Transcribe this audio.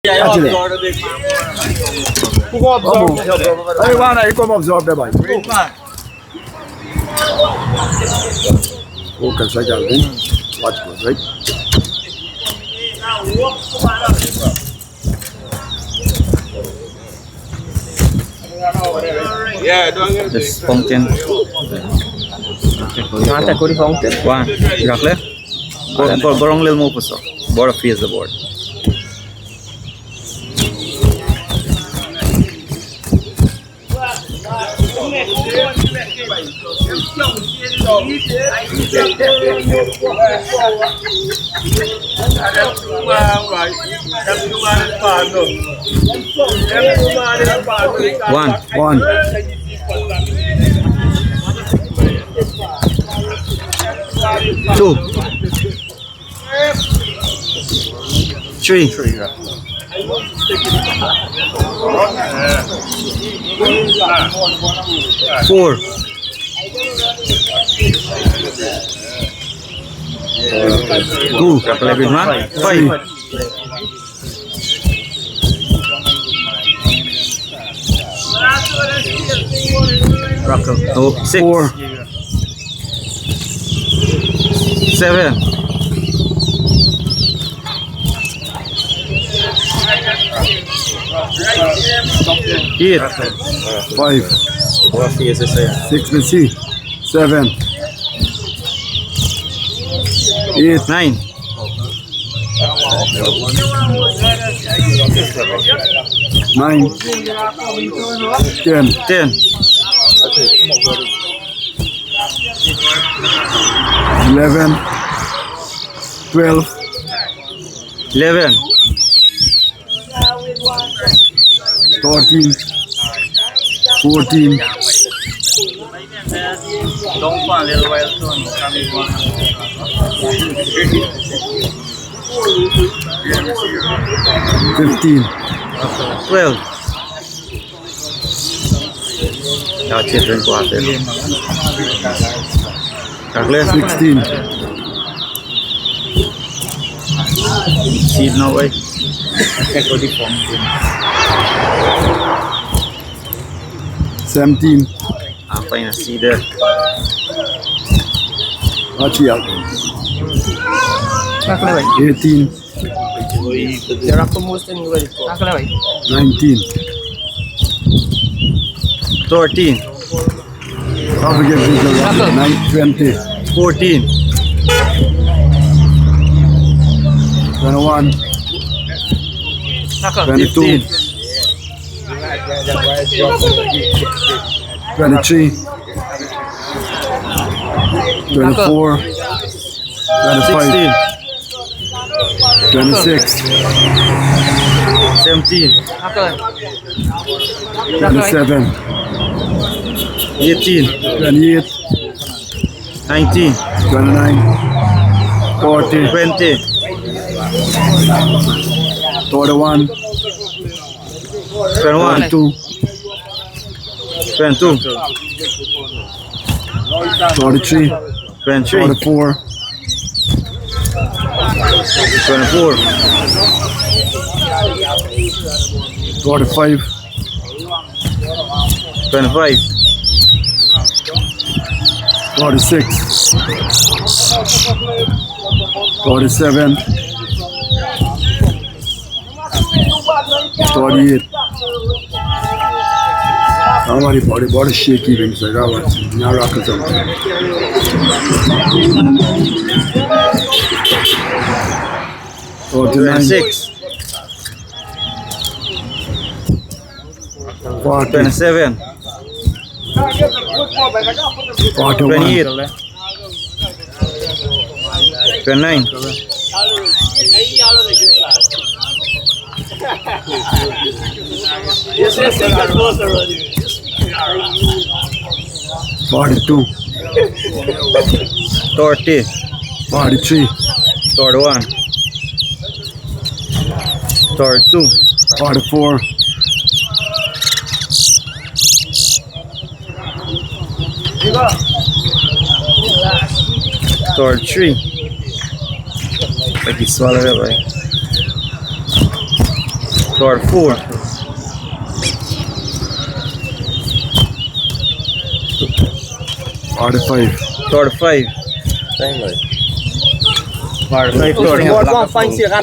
Actually. Everyone, I come observe the bike. Focus, right, Alvin? Watch good, right? This fountain. Mata ko di fountain. One. Exactly. Borong little mo po so. Board face the board. One. Two. Three. Four. Two. Five. Oh, six. Four. Seven. Eight. Five. Six, let's see. Seven. Eight. Nine. Nine. 10. 10. 11. 12. 11. 13. 14. 15. 12. Now children go out there. 16. Seed no way. 17. Apa yung seed there? Actually, 18. Jara ko mo sa niwal ko. Akala ba? 19. 13. How to get this? 20. 14. 21. 22. 23. 24. 25. 26. 17. 27. 18. 28. 19. 29. 40. 20. 41. 21. 42. 22. 43. 23. 44. 24. 45. 25. 46. 47. 48. Hamaरी body बहुत shaky भी सगा हुआ यहाँ रख सकते 26. 40. 27. 41. 28. 29. 42. 30. 43. 31. 32. 44. 33. Like you swallow it, right? Tower 4. Five. Tower 5. Time boy. Tower 5. Board 1.0